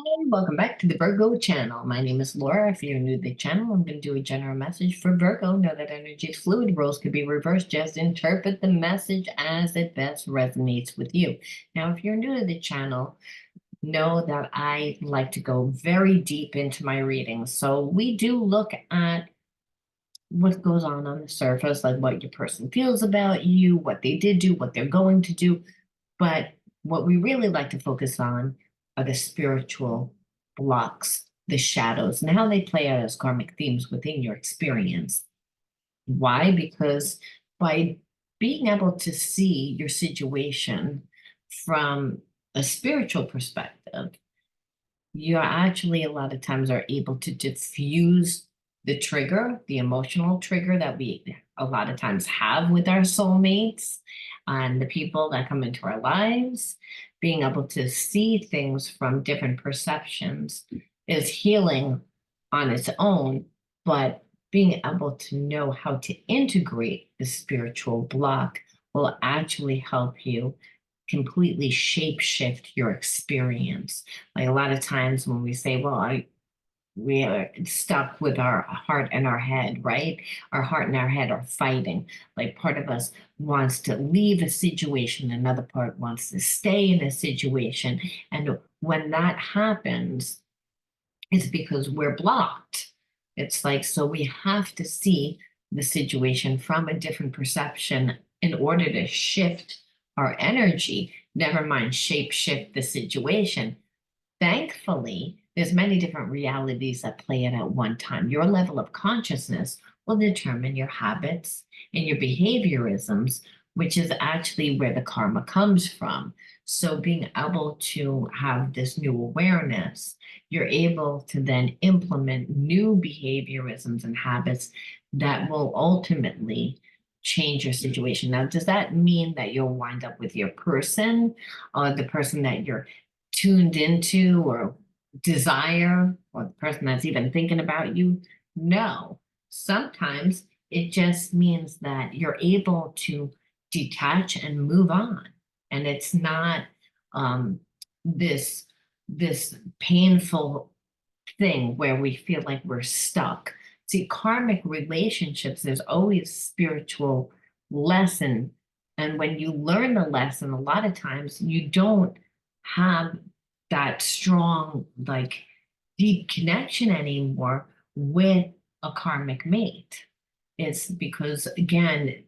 Welcome back to the Virgo channel. My name is Laura. If you're new to the channel, I'm going to do a general message for Virgo. Know that energy is fluid. Roles could be reversed. Just interpret the message as it best resonates with you. Now, if you're new to the channel, know that I like to go very deep into my readings. So we do look at what goes on the surface, like what your person feels about you, what they did do, what they're going to do. But what we really like to focus on are the spiritual blocks, the shadows, and how they play out as karmic themes within your experience. Why? Because by being able to see your situation from a spiritual perspective, you actually a lot of times are able to diffuse the trigger, the emotional trigger that we a lot of times have with our soulmates and the people that come into our lives. Being able to see things from different perceptions is healing on its own, but being able to know how to integrate the spiritual block will actually help you completely shape shift your experience. Like a lot of times when we say, well, we are stuck with our heart and our head, right? Our heart and our head are fighting. Like part of us wants to leave a situation, another part wants to stay in a situation. And when that happens, it's because we're blocked. It's like, so we have to see the situation from a different perception in order to shift our energy, never mind shape shift the situation. Thankfully, there's many different realities that play it at one time. Your level of consciousness will determine your habits and your behaviorisms, which is actually where the karma comes from. So being able to have this new awareness, you're able to then implement new behaviorisms and habits that will ultimately change your situation. Now, does that mean that you'll wind up with your person or the person that you're tuned into or desire or the person that's even thinking about you? No. Sometimes it just means that you're able to detach and move on. And it's not um, this this painful thing where we feel like we're stuck. See, karmic relationships, there's always spiritual lesson. And when you learn the lesson, a lot of times you don't have that strong, like deep connection anymore with a karmic mate. It's because, again,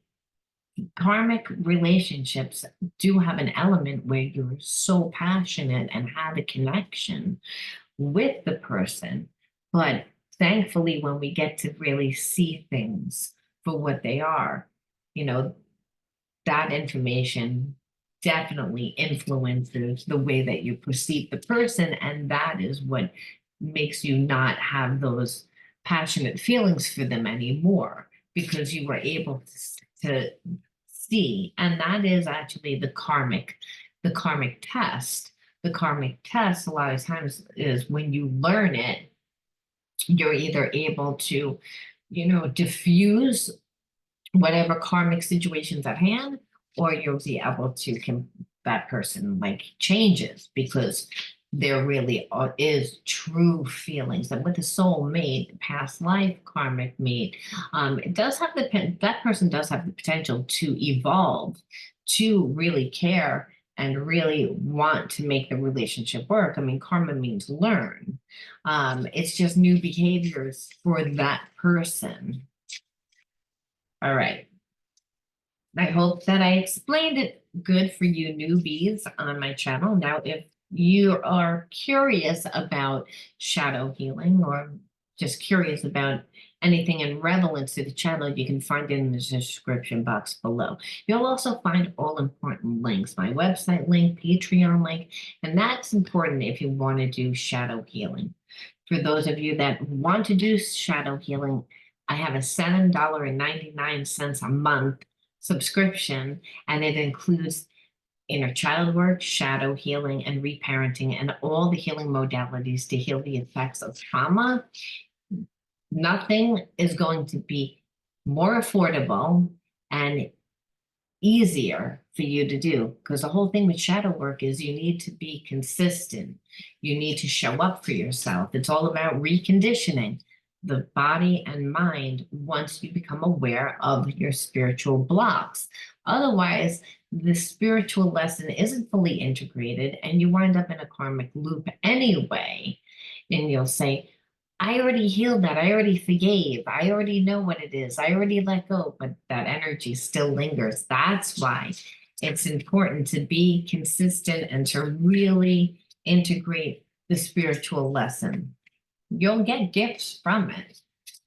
karmic relationships do have an element where you're so passionate and have a connection with the person. But thankfully, when we get to really see things for what they are, you know, that information definitely influences the way that you perceive the person. And that is what makes you not have those passionate feelings for them anymore because you were able to see. And that is actually the karmic test. The karmic test, a lot of times, is when you learn it, you're either able to, diffuse whatever karmic situations at hand, or you'll be able to that person like changes because there really is true feelings. And with a soul mate, past life karmic mate, it does have that person does have the potential to evolve, to really care and really want to make the relationship work. I mean, karma means learn. It's just new behaviors for that person. All right. I hope that I explained it good for you newbies on my channel. Now, if you are curious about shadow healing or just curious about anything in relevance to the channel, you can find it in the description box below. You'll also find all important links, my website link, Patreon link, and that's important if you want to do shadow healing. For those of you that want to do shadow healing, I have a $7.99 a month subscription, and it includes inner child work, shadow healing, and reparenting, and all the healing modalities to heal the effects of trauma. Nothing is going to be more affordable and easier for you to do, because the whole thing with shadow work is you need to be consistent. You need to show up for yourself. It's all about reconditioning the body and mind once you become aware of your spiritual blocks. Otherwise, the spiritual lesson isn't fully integrated and you wind up in a karmic loop anyway. And you'll say, I already healed that. I already forgave. I already know what it is. I already let go, but that energy still lingers. That's why it's important to be consistent and to really integrate the spiritual lesson. You'll get gifts from it.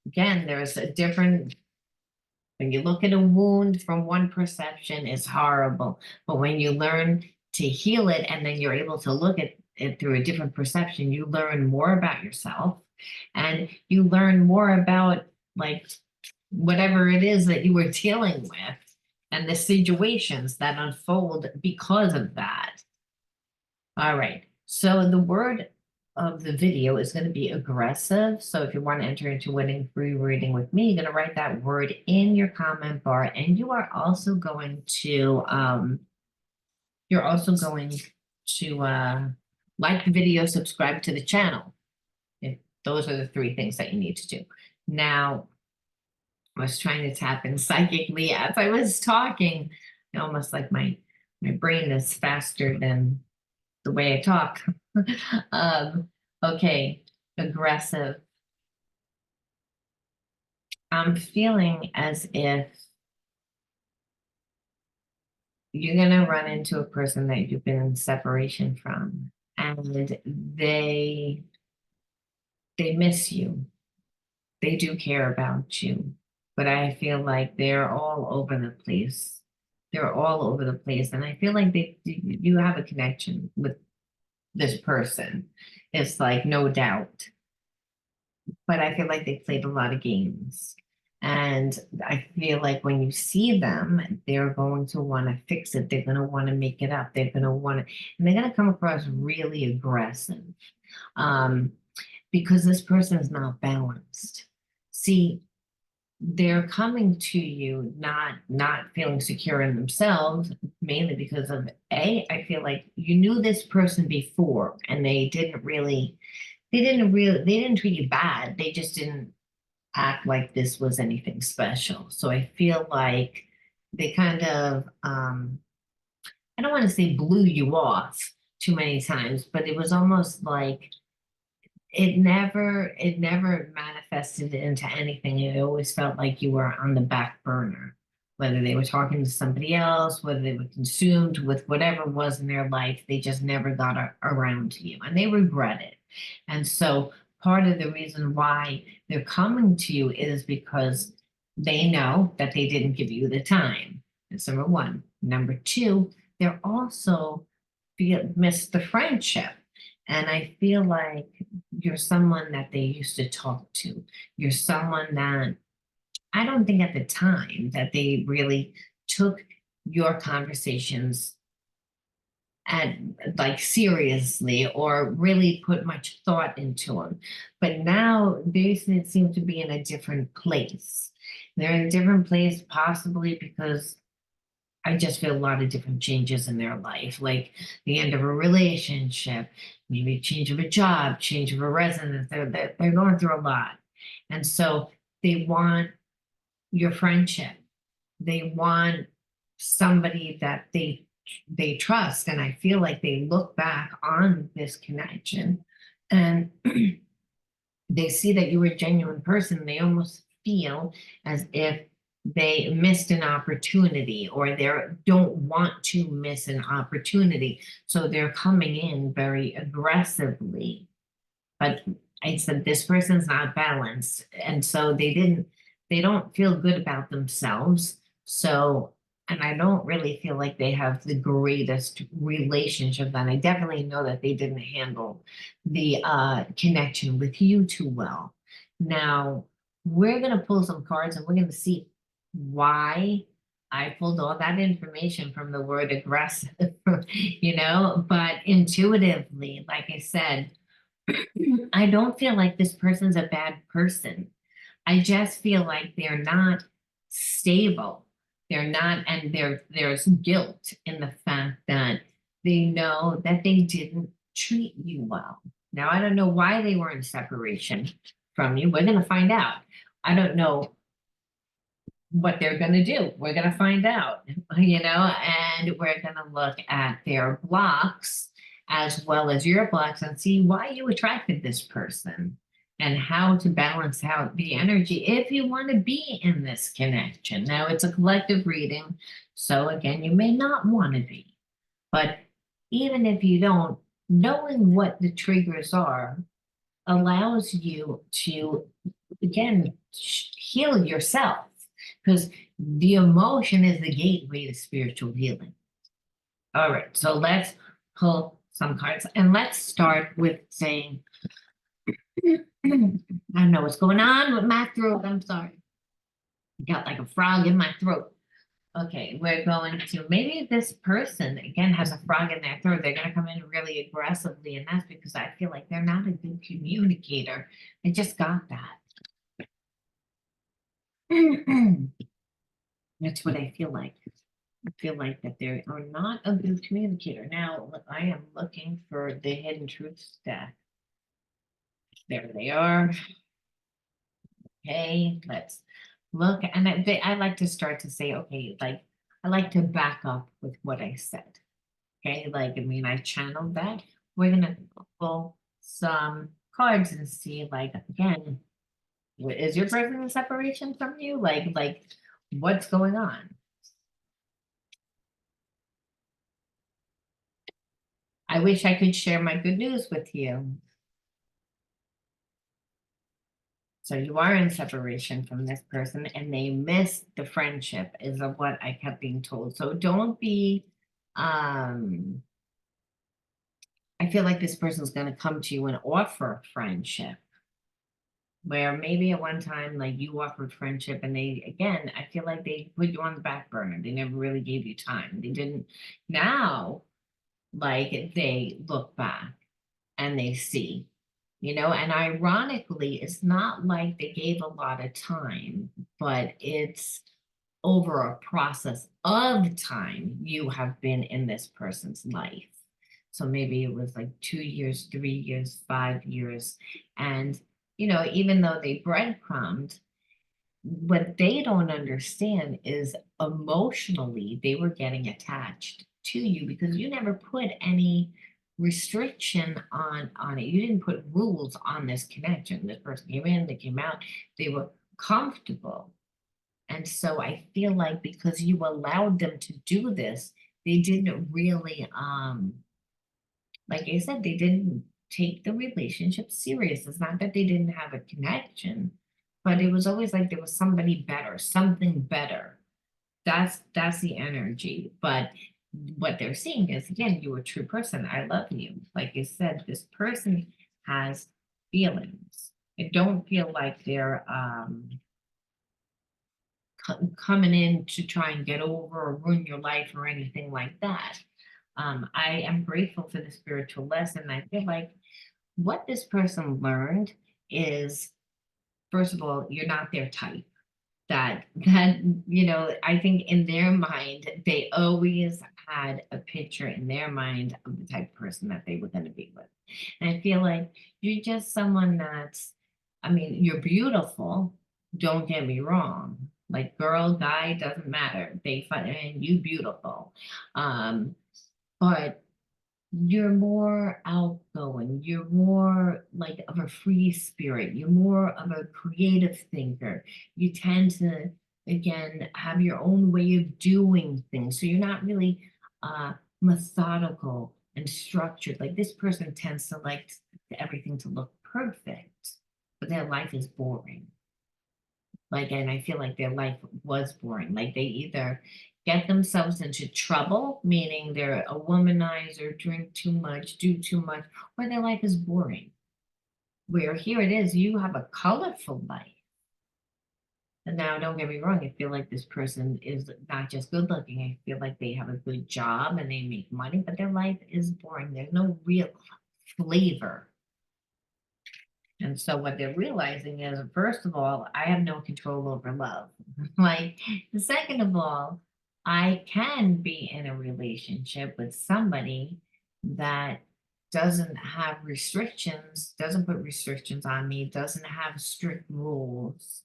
Again, there's a different, when you look at a wound from one perception, it's horrible. But when you learn to heal it and then you're able to look at it through a different perception, you learn more about yourself and you learn more about like whatever it is that you were dealing with and the situations that unfold because of that. All right. So the word of the video is going to be aggressive. So if you want to enter into winning free reading with me, you're going to write that word in your comment bar, and you are also going to like the video, subscribe to the channel. If those are the three things that you need to do. Now, I was trying to tap in psychically as I was talking, almost like my brain is faster than the way I talk. Okay, aggressive. I'm feeling as if you're gonna run into a person that you've been in separation from, and they miss you. They do care about you, but I feel like they're all over the place. They're all over the place, and I feel like you have a connection with this person. It's like no doubt, but I feel like they played a lot of games. And I feel like when you see them, they're going to want to fix it. They're going to want to make it up. They're going to want to, and they're going to come across really aggressive because this person is not balanced. See, they're coming to you not feeling secure in themselves, mainly because of I feel like you knew this person before and they didn't treat you bad. They just didn't act like this was anything special. So I feel like they kind of I don't want to say blew you off too many times, but it was almost like it never manifested into anything. It always felt like you were on the back burner, whether they were talking to somebody else, whether they were consumed with whatever was in their life. They just never got around to you and they regret it. And so part of the reason why they're coming to you is because they know that they didn't give you the time. That's number one. Number two, they're also miss the friendship. And I feel like you're someone that they used to talk to. You're someone that I don't think at the time that they really took your conversations and like seriously or really put much thought into them. But now they seem to be in a different place. They're in a different place, possibly because I just feel a lot of different changes in their life, like the end of a relationship, maybe change of a job, change of a residence. They're going through a lot. And so they want your friendship. They want somebody that they trust. And I feel like they look back on this connection and they see that you were a genuine person. They almost feel as if they missed an opportunity or they don't want to miss an opportunity. So they're coming in very aggressively. But I said, this person's not balanced. And so they don't feel good about themselves. So, and I don't really feel like they have the greatest relationship. And I definitely know that they didn't handle the connection with you too well. Now, we're going to pull some cards and we're going to see why I pulled all that information from the word aggressive, but intuitively, like I said, I don't feel like this person's a bad person. I just feel like they're not stable. They're not, and there's guilt in the fact that they know that they didn't treat you well. Now, I don't know why they were in separation from you. We're gonna find out. I don't know what they're gonna do. We're gonna find out, and we're gonna look at their blocks as well as your blocks and see why you attracted this person and how to balance out the energy if you want to be in this connection. Now, it's a collective reading, so again, you may not want to be, but even if you don't, knowing what the triggers are allows you to, again, heal yourself because the emotion is the gateway to spiritual healing. All right, so let's pull some cards and let's start with saying, I don't know what's going on with my throat. I'm sorry. Got like a frog in my throat. Okay, we're going to, maybe this person again has a frog in their throat. They're going to come in really aggressively, and that's because I feel like they're not a good communicator. I just got that. That's what I feel like. I feel like that they are not a good communicator. Now, I am looking for the hidden truths deck. There they are. Okay, let's look. And I like to start to say, okay, like I like to back up with what I said. Okay, like I mean, I channeled that. We're gonna pull some cards and see, like again, is your person in separation from you? Like what's going on? I wish I could share my good news with you. So you are in separation from this person and they miss the friendship is of what I kept being told. So don't be, I feel like this person's going to come to you and offer friendship. Where maybe at one time, like you offered friendship and they, again, I feel like they put you on the back burner. They never really gave you time. They didn't. Now, like they look back and they see, and ironically, it's not like they gave a lot of time, but it's over a process of time you have been in this person's life. So maybe it was like 2 years, 3 years, 5 years. And, even though they breadcrumbed, what they don't understand is emotionally they were getting attached to you because you never put any restriction on it. You didn't put rules on this connection. This person came in, they came out, they were comfortable. And so I feel like because you allowed them to do this, they didn't really like I said, they didn't take the relationship serious. It's not that they didn't have a connection, but it was always like there was somebody better, something better. That's the energy. But what they're seeing is again, you're a true person. I love you. Like I said, this person has feelings. I don't feel like they're coming in to try and get over or ruin your life or anything like that. I am grateful for the spiritual lesson. I feel like what this person learned is, first of all, you're not their type. That I think in their mind, they always had a picture in their mind of the type of person that they were going to be with. And I feel like you're just someone that's, I mean, you're beautiful. Don't get me wrong. Like girl, guy, doesn't matter. They find you beautiful. Um, but you're more outgoing, you're more like of a free spirit, you're more of a creative thinker. You tend to, again, have your own way of doing things. So you're not really methodical and structured. Like this person tends to like everything to look perfect, but their life is boring. Like, and I feel like their life was boring. Like they either get themselves into trouble, meaning they're a womanizer, drink too much, do too much, or their life is boring. Where here it is, you have a colorful life. And now, don't get me wrong, I feel like this person is not just good looking. I feel like they have a good job and they make money, but their life is boring. There's no real flavor. And so what they're realizing is, first of all, I have no control over love. Like, second of all, I can be in a relationship with somebody that doesn't have restrictions, doesn't put restrictions on me, doesn't have strict rules.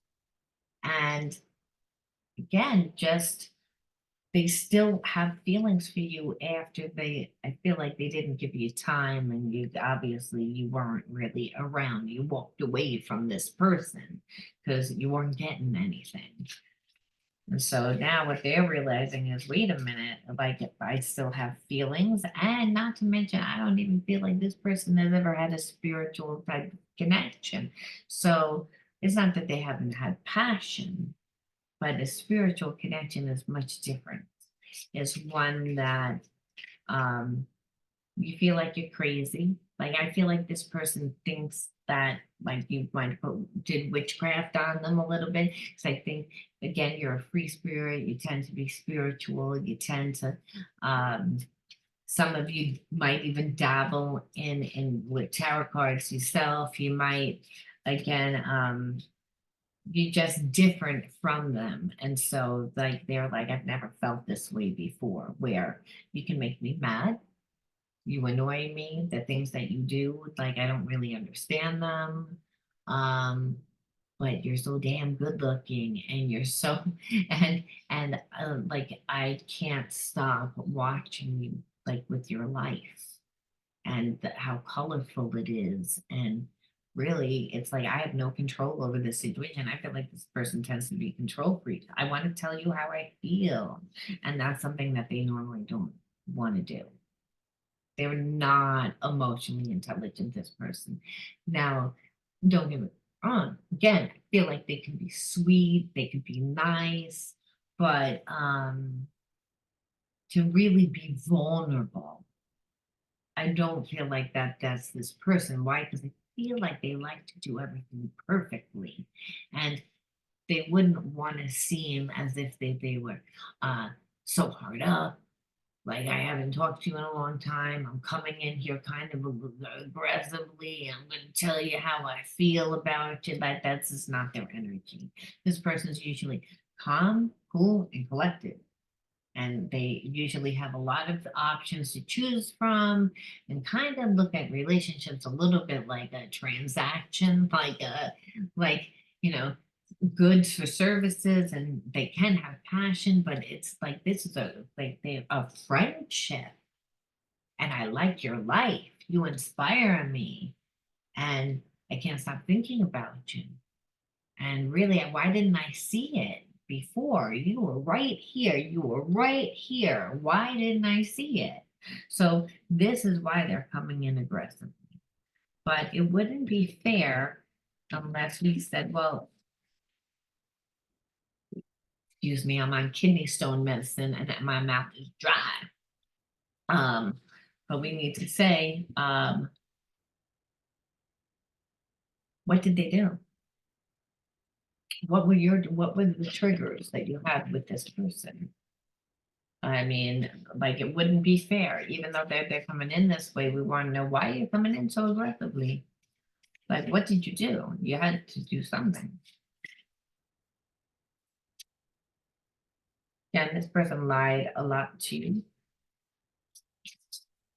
And again, just they still have feelings for you after I feel like they didn't give you time, and you obviously you weren't really around. You walked away from this person because you weren't getting anything. And so now what they're realizing is, wait a minute, like if I still have feelings, and not to mention, I don't even feel like this person has ever had a spiritual type of connection. So it's not that they haven't had passion, but a spiritual connection is much different. It's one that um, you feel like you're crazy. Like I feel like this person thinks that like you might did witchcraft on them a little bit. Because I think again, you're a free spirit. You tend to be spiritual. You tend to um, some of you might even dabble in with tarot cards yourself. You might again you're just different from them. And so like they're like, I've never felt this way before, where you can make me mad, you annoy me, the things that you do, like I don't really understand them. Um, but you're so damn good looking and you're so and like I can't stop watching you like with your life and how colorful it is. And really, it's like I have no control over this situation. I feel like this person tends to be control freak. I want to tell you how I feel. And that's something that they normally don't want to do. They're not emotionally intelligent, this person. Now, don't get me wrong. Again, I feel like they can be sweet, they can be nice, but to really be vulnerable, I don't feel like that's this person. Why? Because I feel like they like to do everything perfectly. And they wouldn't want to seem as if they were uh, so hard up. Like, I haven't talked to you in a long time. I'm coming in here kind of aggressively. I'm going to tell you how I feel about you. Like, that's just not their energy. This person's usually calm, cool, and collected, and they usually have a lot of options to choose from, and kind of look at relationships a little bit like a transaction, like you know goods for services, and they can have passion, but it's like this is a friendship, and I like your life, you inspire me, and I can't stop thinking about you. And really, why didn't I see it before? You were right here. You were right here. Why didn't I see it? So this is why they're coming in aggressively. But it wouldn't be fair unless we said, well, excuse me, I'm on kidney stone medicine and my mouth is dry. Um, but we need to say, what did they do? What were the triggers that you had with this person? I mean, like it wouldn't be fair, even though they're coming in this way. We want to know why you're coming in so aggressively. Like, what did you do? You had to do something. Yeah, and this person lied a lot to you.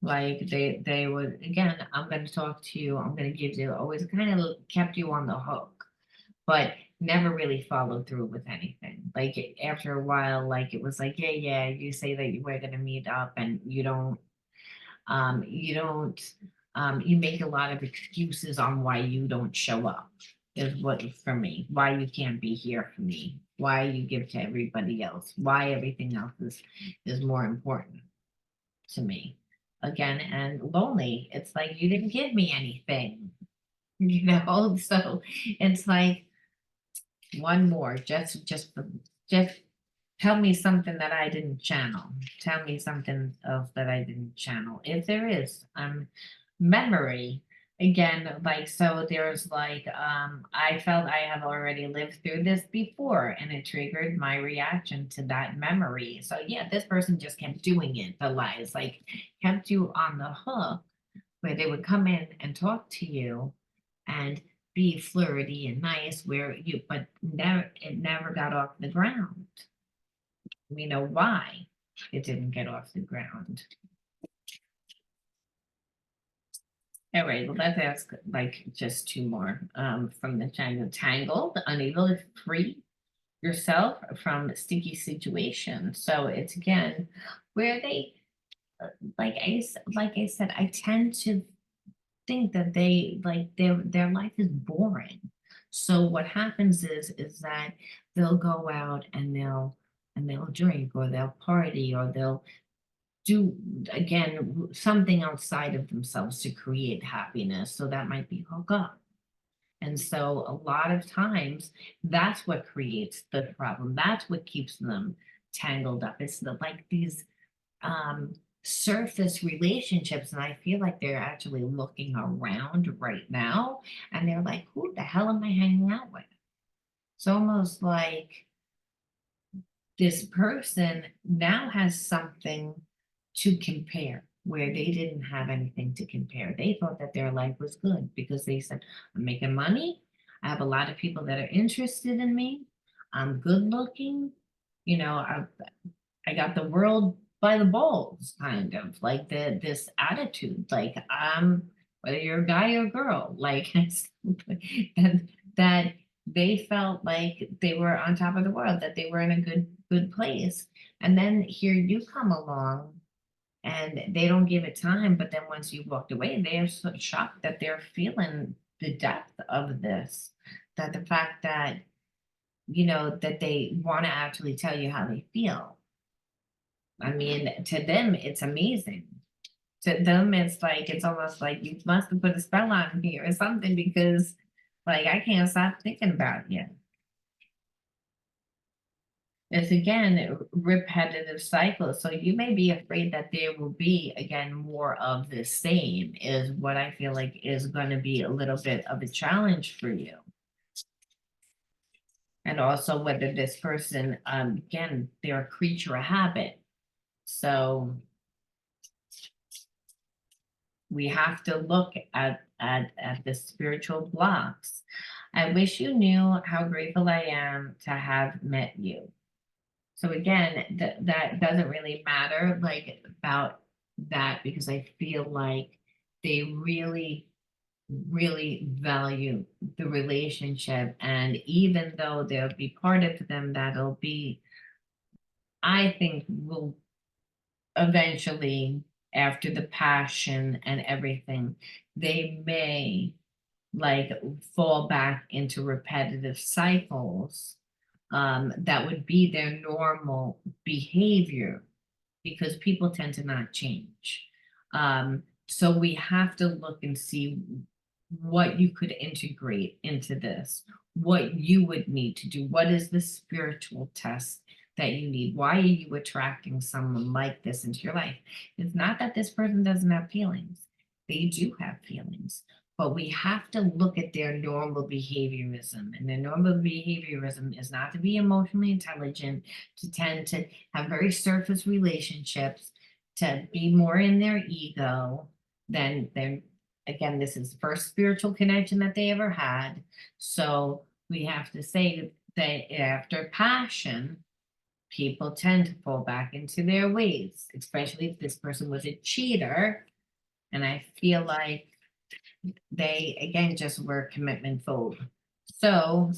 Like they would again, I'm gonna talk to you, I'm gonna give you always kind of kept you on the hook, but never really followed through with anything. Like after a while, like it was like, yeah, yeah, you say that you were gonna meet up and you don't, you make a lot of excuses on why you don't show up, is what for me, why you can't be here for me, why you give to everybody else, why everything else is more important to me. Again, and lonely, it's like you didn't give me anything, so it's like one more, just tell me something that I didn't channel. Tell me something else that I didn't channel. If there is, memory. Again, like so there's like I felt I have already lived through this before and it triggered my reaction to that memory. So yeah, this person just kept doing it, the lies, like kept you on the hook where they would come in and talk to you and be flirty and nice but it never got off the ground. We know why it didn't get off the ground. All right, well, let's ask like just two more from the China. Tangled, unable to free yourself from sticky situations. So it's again where they like I said, I tend to think that they like their life is boring. So what happens is that they'll go out and they'll drink or they'll party or they'll do again something outside of themselves to create happiness. So that might be hook up. And so a lot of times that's what creates the problem. That's what keeps them tangled up. It's like these um surface relationships, and I feel like they're actually looking around right now and they're like, who the hell am I hanging out with? It's almost like this person now has something to compare where they didn't have anything to compare. They thought that their life was good because they said, I'm making money. I have a lot of people that are interested in me. I'm good looking. I got the world by the balls, kind of like this attitude, like whether you're a guy or girl, like and that they felt like they were on top of the world, that they were in a good place. And then here you come along and they don't give it time, but then once you walked away, they are so shocked that they're feeling the depth of this, that the fact that that they want to actually tell you how they feel. I mean, to them, it's amazing. To them, it's almost like you must have put a spell on me or something because, like, I can't stop thinking about you. It's again a repetitive cycle. So you may be afraid that there will be again more of the same, is what I feel like is going to be a little bit of a challenge for you. And also whether this person, again, they're a creature of habit. So we have to look at the spiritual blocks. I wish you knew how grateful I am to have met you. So again, that doesn't really matter like about that, because I feel like they really, really value the relationship. And even though there'll be part of them that'll be, I think will eventually, after the passion and everything, they may like fall back into repetitive cycles that would be their normal behavior, because people tend to not change. So we have to look and see what you could integrate into this, what you would need to do, what is the spiritual test that you need. Why are you attracting someone like this into your life? It's not that this person doesn't have feelings. They do have feelings, but we have to look at their normal behaviorism. And their normal behaviorism is not to be emotionally intelligent, to tend to have very surface relationships, to be more in their ego than their, again, this is the first spiritual connection that they ever had. So we have to say that after passion, people tend to fall back into their ways, especially if this person was a cheater. And I feel like they, again, just were commitment phobe. So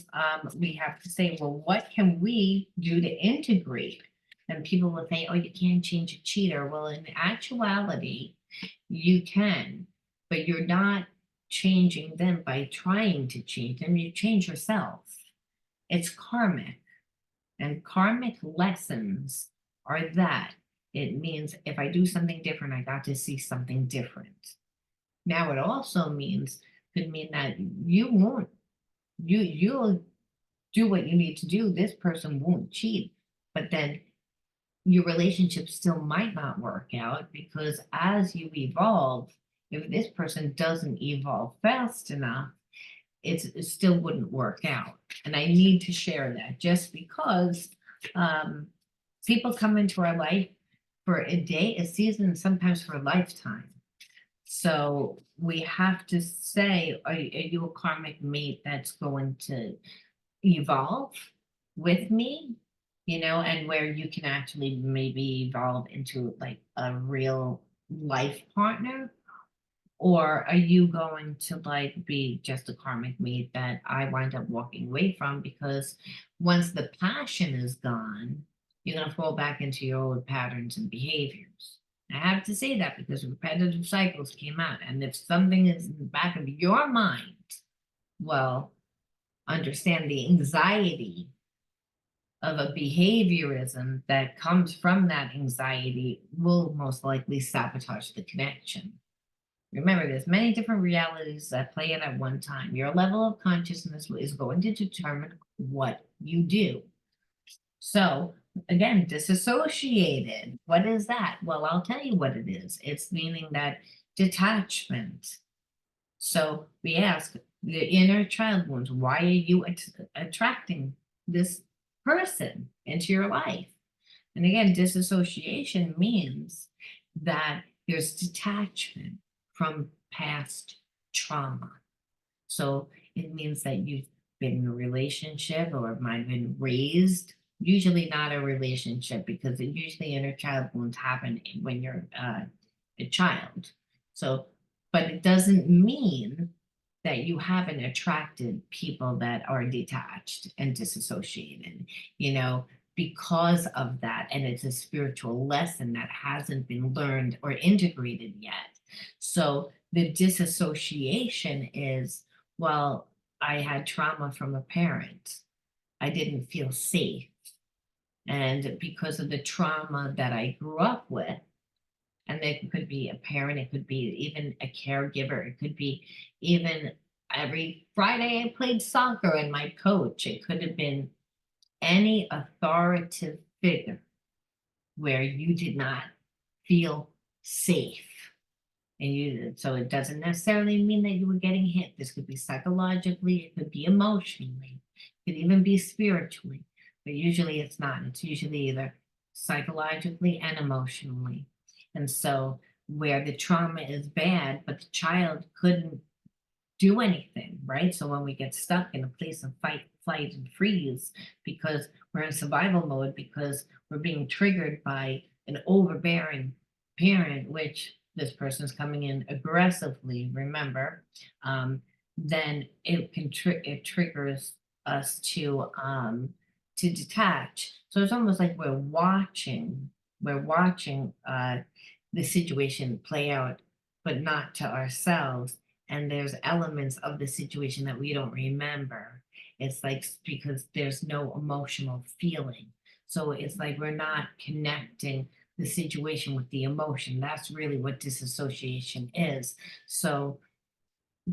we have to say, well, what can we do to integrate? And people will say, oh, you can't change a cheater. Well, in actuality, you can, but you're not changing them by trying to change them. You change yourself. It's karmic. And karmic lessons are that it means if I do something different, I got to see something different. Now, it also could mean that you'll do what you need to do. This person won't cheat, but then your relationship still might not work out, because as you evolve, if this person doesn't evolve fast enough, it still wouldn't work out. And I need to share that just because people come into our life for a day, a season, sometimes for a lifetime. So we have to say, are you a karmic mate that's going to evolve with me? And where you can actually maybe evolve into like a real life partner? Or are you going to like be just a karmic mate that I wind up walking away from because once the passion is gone, you're going to fall back into your old patterns and behaviors. I have to say that because repetitive cycles came out. And if something is in the back of your mind, well, understand the anxiety of a behaviorism that comes from that anxiety will most likely sabotage the connection. Remember, there's many different realities that play in at one time. Your level of consciousness is going to determine what you do. So, again, disassociated. What is that? Well, I'll tell you what it is. It's meaning that detachment. So we ask the inner child wounds, why are you attracting this person into your life? And again, disassociation means that there's detachment from past trauma. So it means that you've been in a relationship or might have been raised, usually not a relationship because it usually inner child wounds happen when you're a child. So, but it doesn't mean that you haven't attracted people that are detached and disassociated, because of that. And it's a spiritual lesson that hasn't been learned or integrated yet. So the disassociation is, well, I had trauma from a parent. I didn't feel safe. And because of the trauma that I grew up with, and it could be a parent, it could be even a caregiver, it could be even every Friday I played soccer and my coach, it could have been any authoritative figure where you did not feel safe. So it doesn't necessarily mean that you were getting hit. This could be psychologically, it could be emotionally, it could even be spiritually, but usually it's not. It's usually either psychologically and emotionally. And so where the trauma is bad, but the child couldn't do anything, right? So when we get stuck in a place of fight, flight, and freeze because we're in survival mode, because we're being triggered by an overbearing parent, which this person's coming in aggressively, remember, then it triggers us to detach. So it's almost like we're watching the situation play out, but not to ourselves. And there's elements of the situation that we don't remember. It's like because there's no emotional feeling. So it's like we're not connecting the situation with the emotion. That's really what disassociation is. So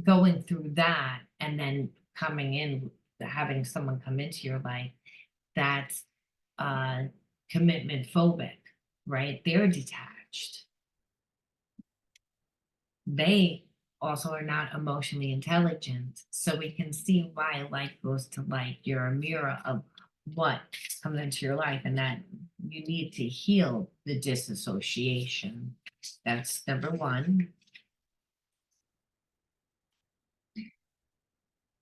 going through that and then coming in, having someone come into your life that's commitment phobic, right? They're detached. They also are not emotionally intelligent. So we can see why like goes to like. You're a mirror of what comes into your life, and that you need to heal the disassociation. That's number one.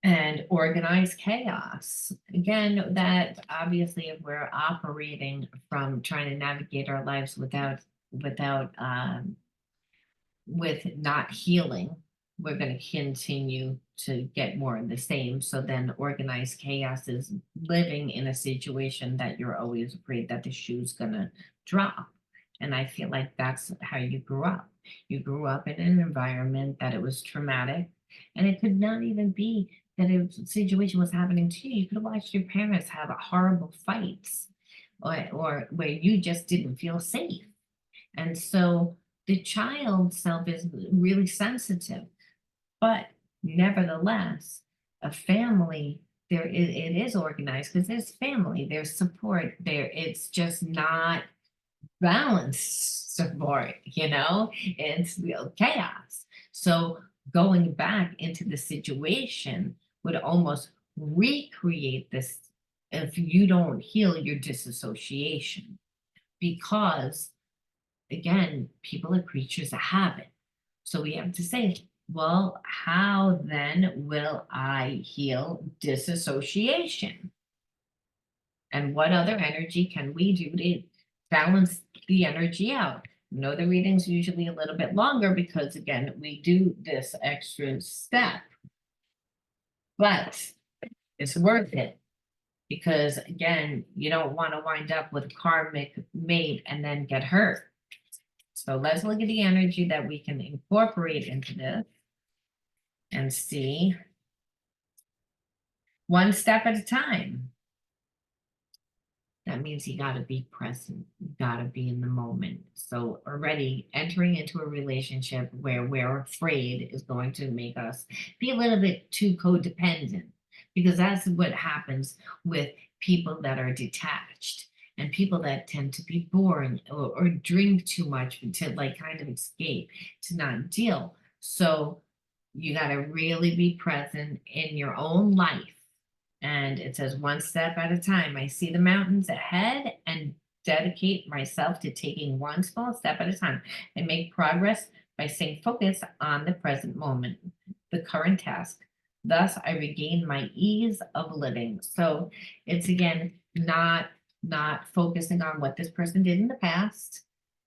And organized chaos. Again, that obviously if we're operating from trying to navigate our lives without with not healing, we're going to continue to get more of the same. So then organized chaos is living in a situation that you're always afraid that the shoe's going to drop. And I feel like that's how you grew up. You grew up in an environment that it was traumatic, and it could not even be that a situation was happening to you. You could have watched your parents have horrible fights, or where you just didn't feel safe. And so the child self is really sensitive, but nevertheless, a family, it is organized because there's family, there's support there. It's just not balanced support, it's real chaos. So going back into the situation would almost recreate this if you don't heal your disassociation, because again, people are creatures of habit. So we have to say, well, how then will I heal disassociation? And what other energy can we do to balance the energy out? The reading's usually a little bit longer because, again, we do this extra step, but it's worth it because, again, you don't want to wind up with a karmic mate and then get hurt. So let's look at the energy that we can incorporate into this and see one step at a time. That means you got to be present. You got to be in the moment. So already entering into a relationship where we're afraid is going to make us be a little bit too codependent, because that's what happens with people that are detached and people that tend to be boring or drink too much to like kind of escape, to not deal. So you got to really be present in your own life. And it says, one step at a time. I see the mountains ahead and dedicate myself to taking one small step at a time and make progress by staying focused on the present moment, the current task. Thus, I regain my ease of living. So it's again not focusing on what this person did in the past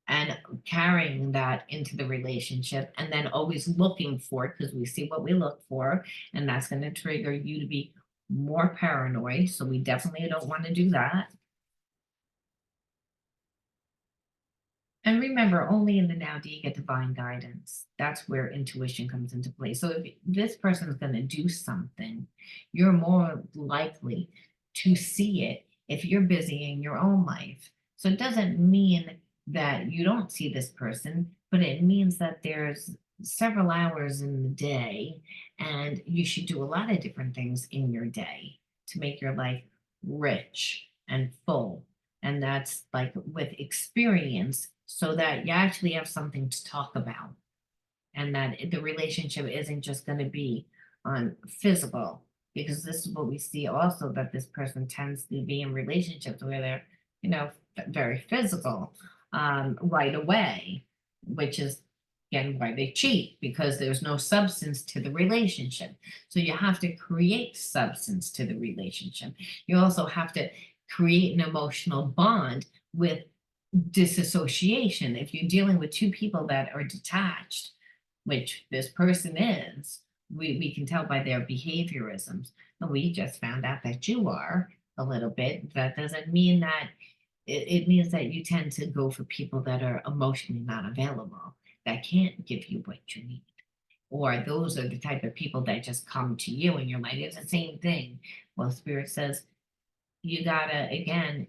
and carrying that into the relationship, and then always looking for it because we see what we look for, and that's going to trigger you to be more paranoid. So we definitely don't want to do that. And remember, only in the now do you get divine guidance. That's where intuition comes into play. So if this person is going to do something, you're more likely to see it if you're busy in your own life. So it doesn't mean that you don't see this person, but it means that there's several hours in the day and you should do a lot of different things in your day to make your life rich and full. And that's like with experience, so that you actually have something to talk about, and that the relationship isn't just going to be on physical, because this is what we see also, that this person tends to be in relationships where they're, very physical right away, which is again why they cheat, because there's no substance to the relationship. So you have to create substance to the relationship. You also have to create an emotional bond with disassociation. If you're dealing with two people that are detached, which this person is, we can tell by their behaviorisms. And we just found out that you are a little bit. That doesn't mean that it means that you tend to go for people that are emotionally not available, that can't give you what you need. Or those are the type of people that just come to you and you're like, it's the same thing. Well, Spirit says you gotta, again,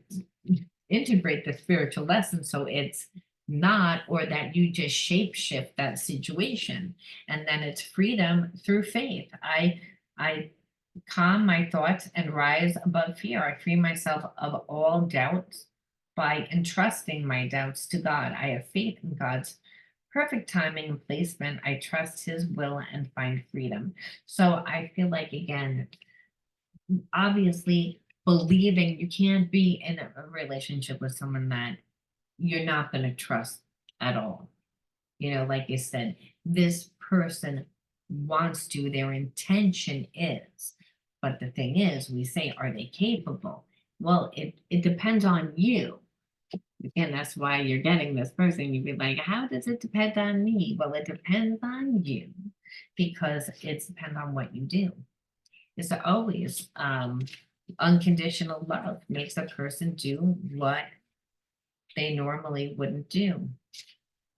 integrate the spiritual lesson so it's not, or that you just shape shift that situation, and then it's freedom through faith. I calm my thoughts and rise above fear. I free myself of all doubts by entrusting my doubts to God. I have faith in God's perfect timing and placement. I trust his will and find freedom. So I feel like, again, obviously believing, you can't be in a relationship with someone that you're not going to trust at all. Like you said, this person wants to, their intention is. But the thing is, we say, are they capable? Well, it depends on you. Again, that's why you're getting this person. You'd be like, how does it depend on me? Well, it depends on you, because it depends on what you do. It's always unconditional love makes a person do what they normally wouldn't do.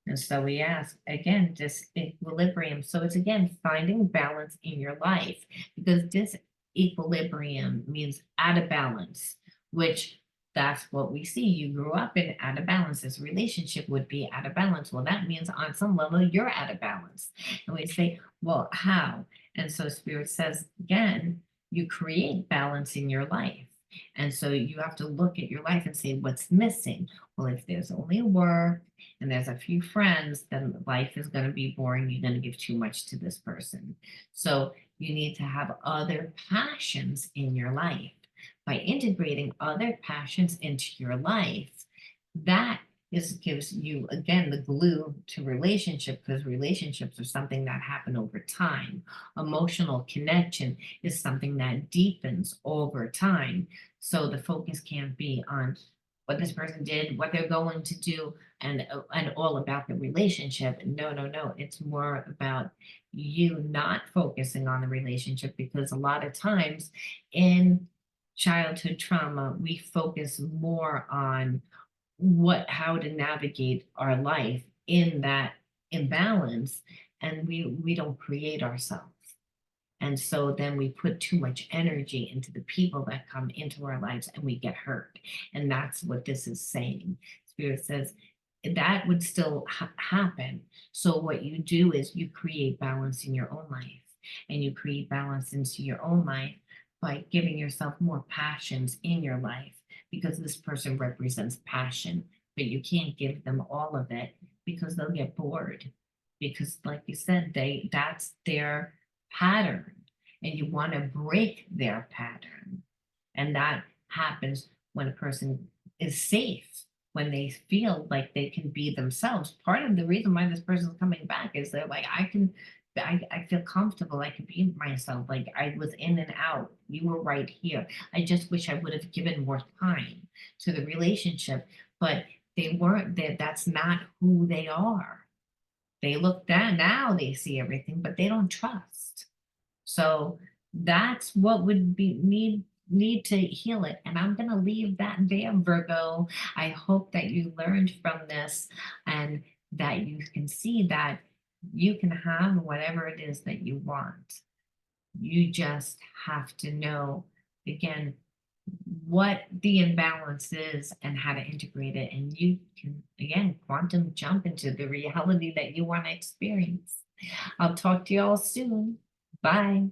And so we ask again, this equilibrium. So it's again finding balance in your life, because disequilibrium means out of balance, which that's what we see. You grew up in out of balance. This relationship would be out of balance. Well, that means on some level you're out of balance. And we say, well, how? And so Spirit says again, you create balance in your life. And so you have to look at your life and say, what's missing? Well, if there's only work and there's a few friends, then life is going to be boring. You're going to give too much to this person. So you need to have other passions in your life. By integrating other passions into your life, that gives you, again, the glue to relationship, because relationships are something that happen over time. Emotional connection is something that deepens over time. So the focus can't be on what this person did, what they're going to do, and all about the relationship. No, no, no. It's more about you not focusing on the relationship, because a lot of times in childhood trauma, we focus more on how to navigate our life in that imbalance, and we don't create ourselves. And so then we put too much energy into the people that come into our lives, and we get hurt. And that's what this is saying. Spirit says that would still happen. So what you do is you create balance in your own life, and you create balance into your own life by giving yourself more passions in your life, because this person represents passion, but you can't give them all of it, because they'll get bored. Because like you said, that's their pattern, and you want to break their pattern. And that happens when a person is safe, when they feel like they can be themselves. Part of the reason why this person's coming back is they're like, I feel comfortable. I can be myself. Like, I was in and out. You were right here. I just wish I would have given more time to the relationship, but they weren't there. That's not who they are. They look down, now they see everything, but they don't trust. So that's what would be need to heal it. And I'm gonna leave that there, Virgo. I hope that you learned from this, and that you can see that you can have whatever it is that you want. You just have to know, again, what the imbalance is and how to integrate it. And you can, again, quantum jump into the reality that you want to experience. I'll talk to you all soon. Bye.